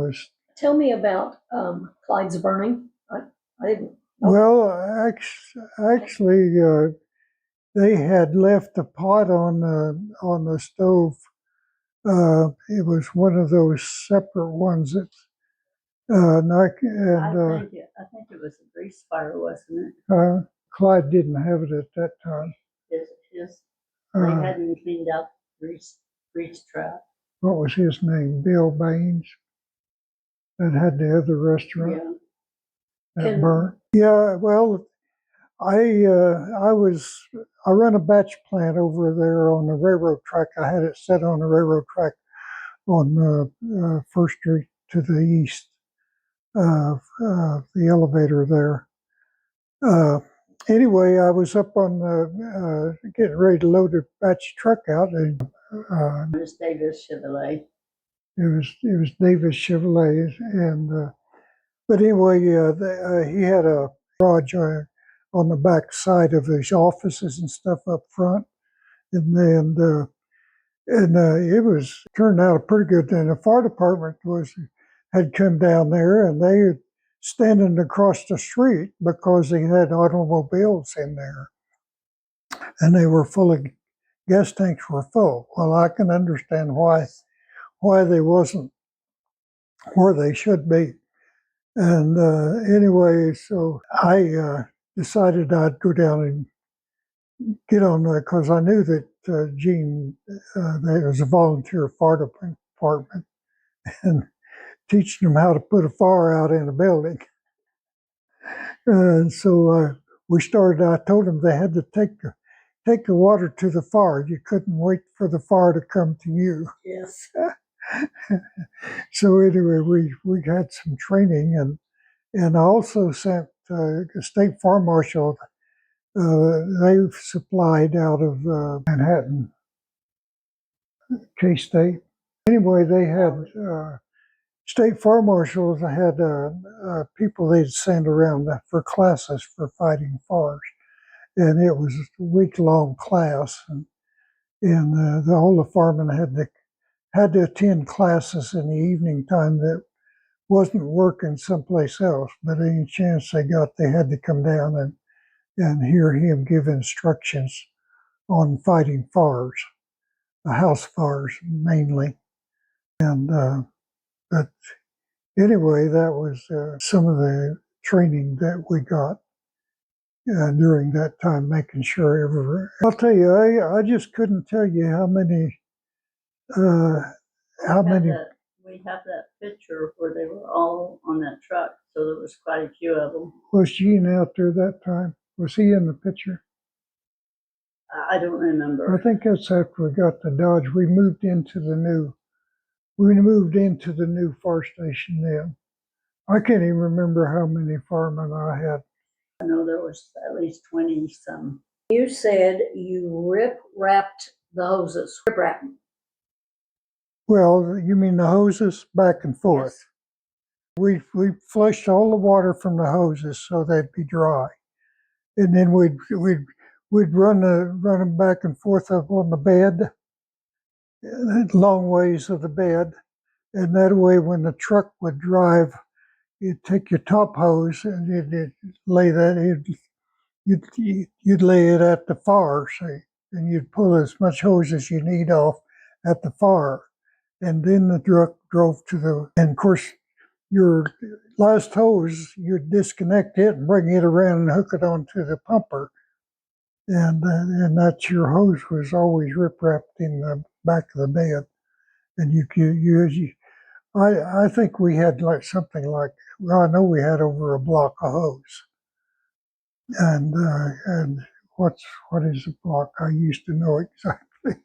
was. Tell me about Clyde's burning. I didn't. Well, actually, they had left the pot on the stove. It was one of those separate ones that, I think it was a grease fire, wasn't it? Clyde didn't have it at that time. They hadn't cleaned out grease trap. What was his name? Bill Baines. That had the other restaurant. Yeah. That burnt. Yeah. Well, I run a batch plant over there on the railroad track. I had it set on the railroad track on First Street to the east of the elevator there. Anyway, I was up on getting ready to load the batch truck out, and It was Davis Chevrolet. it was Davis Chevrolet, and but anyway, he had a garage on the back side of his offices and stuff up front, and then it was turned out pretty good. And the fire department had come down there, and they were standing across the street because they had automobiles in there, and they were full of gas tanks were full. Well, I can understand why they wasn't where they should be. And anyway, so I decided I'd go down and get on there because I knew that Gene, there was a volunteer fire department, and teaching them how to put a fire out in a building. And so we started. I told them they had to take the water to the fire. You couldn't wait for the fire to come to you. Yes. So anyway, we had some training, and I also sent the state fire marshal. They supplied out of Manhattan, K-State. Anyway, they had state fire marshals. Had people they'd send around for classes for fighting fires, and it was a week-long class, and all the firemen had to attend classes in the evening time that wasn't working someplace else, but any chance they got, they had to come down and hear him give instructions on fighting fires, house fires mainly. And but anyway, that was some of the training that we got during that time, making sure I'll tell you, I just couldn't tell you how many. We have that picture where they were all on that truck, so there was quite a few of them. Was Gene out there that time? Was he in the picture? I don't remember. I think that's after we got the Dodge. We moved into the new fire station then. I can't even remember how many firemen I had. I know there was at least 20 some. You said you rip-wrapped the hoses. Rip-wrap. Well, you mean the hoses back and forth? Yes. We flushed all the water from the hoses so they'd be dry, and then we'd run them back and forth up on the bed, long ways of the bed, and that way when the truck would drive, you'd take your top hose and you'd lay it at the fire, say, and you'd pull as much hose as you need off at the fire, and then the truck drove and of course your last hose, you'd disconnect it and bring it around and hook it onto the pumper. And that's your hose was always rip-wrapped in the back of the bed. And I think we had I know we had over a block of hose. And what is a block? I used to know exactly.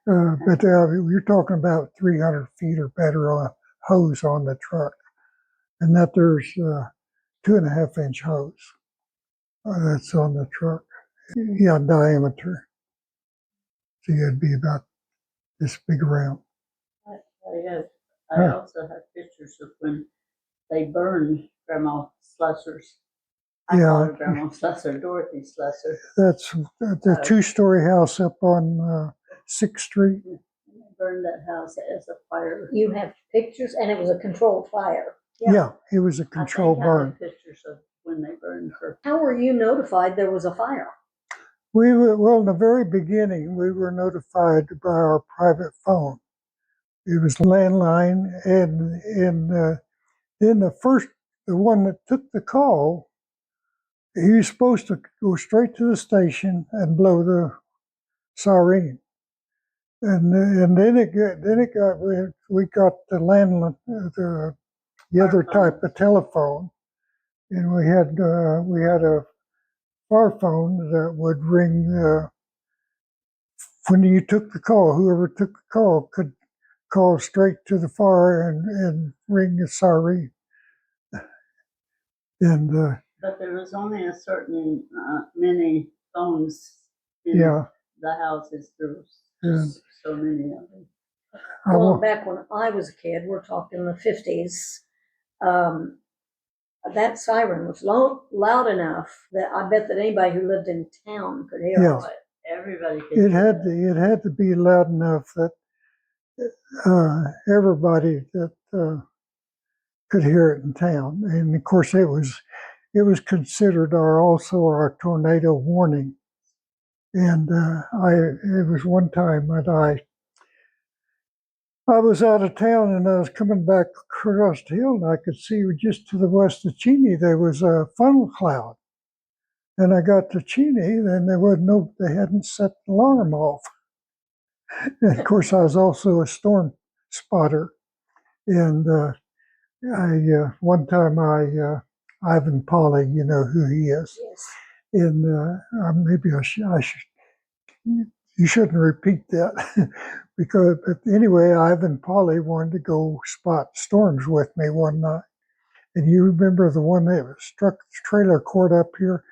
But you're talking about 300 feet or better on hose on the truck. And that there's 2.5-inch hose that's on the truck. Yeah, diameter. So it'd be about this big around. I also have pictures of when they burned Grandma Slusser's. I call her Grandma Slusser, Dorothy Slusser. That's the 2-story house up on 6th Street. burned that house as a fire. You have pictures, and it was a controlled fire. Yeah, it was a I controlled think I burn. have pictures of when they burned her. How were you notified there was a fire? Well, in the very beginning, we were notified by our private phone. It was landline, and then the one that took the call, he was supposed to go straight to the station and blow the siren. And then we got the landline, the other type of telephone, and we had a bar phone that would ring when you took the call. Whoever took the call could call straight to the fire and ring the siren. And But there was only a certain many phones in yeah, the houses. There was just so many of them. Well, back when I was a kid, we're talking the 50s, that siren was loud enough that I bet that anybody who lived in town could hear Yeah. it. Everybody could it hear had that. to, it had to be loud enough that everybody that could hear it in town. And of course, it was considered also our tornado warning. And it was one time that I was out of town and I was coming back across the hill, and I could see just to the west of Cheney there was a funnel cloud. And I got to Cheney, and they hadn't set the alarm off. And of course, I was also a storm spotter. And one time Ivan Polly, you know who he is. Yes. And maybe I should, you shouldn't repeat that. But anyway, Ivan Polly wanted to go spot storms with me one night. And you remember the one that struck the trailer court up here?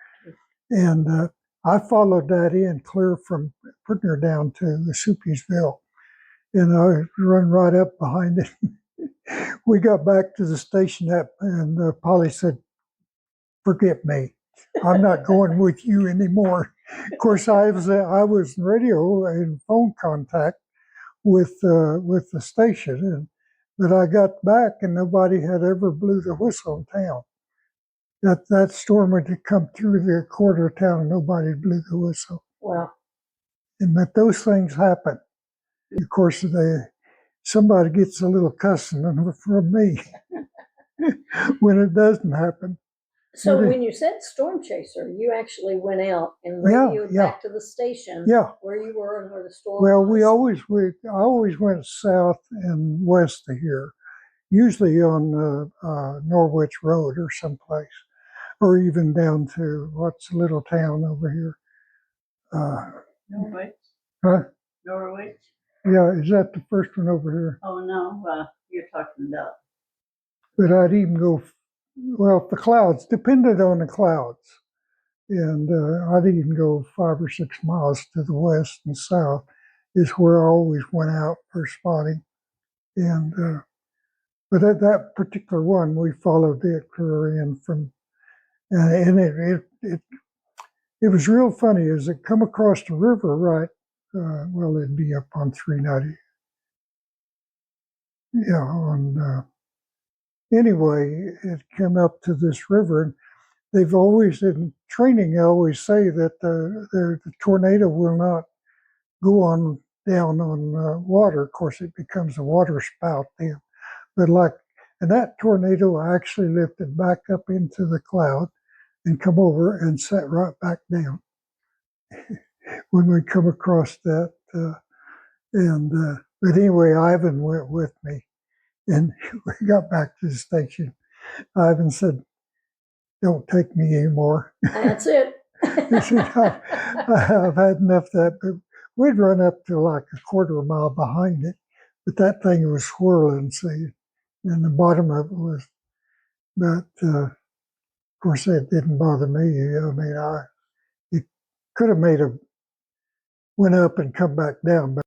And I followed that in clear from putting her down to the Supiesville. And I run right up behind it. We got back to the station and Polly said, "Forget me. I'm not going with you anymore." Of course, I was in radio and phone contact with the station, but I got back and nobody had ever blew the whistle in town. That storm had come through the quarter of town and nobody blew the whistle. Well, But those things happen. Of course, somebody gets a little cussing from me when it doesn't happen. so when you said storm chaser, you actually went out and radioed back to the station where you were and where the storm was? Well, I always went south and west of here, usually on Norwich Road or someplace, or even down to what's a little town over here. Norwich. Huh? Norwich. Yeah, is that the first one over here? Oh no, you're talking about. But I'd even go, well, the clouds, depended on the clouds. And I'd even go 5 or 6 miles to the west and south is where I always went out for spotting. And but at that particular one, we followed it clear in from, and it was real funny as it come across the river, right? Well, it'd be up on 390. Yeah, anyway, it came up to this river, and they've always, in training, they always say that the tornado will not go on down on water. Of course, it becomes a water spout then. But and that tornado actually lifted back up into the cloud and come over and set right back down when we come across that. But anyway, Ivan went with me, and we got back to the station. Ivan said, "Don't take me anymore." That's it. He said, "I've had enough of that." But we'd run up to like a quarter mile behind it, but that thing was swirling, see, and the bottom of it was. But of course, it didn't bother me. I mean, it could have went up and come back down, but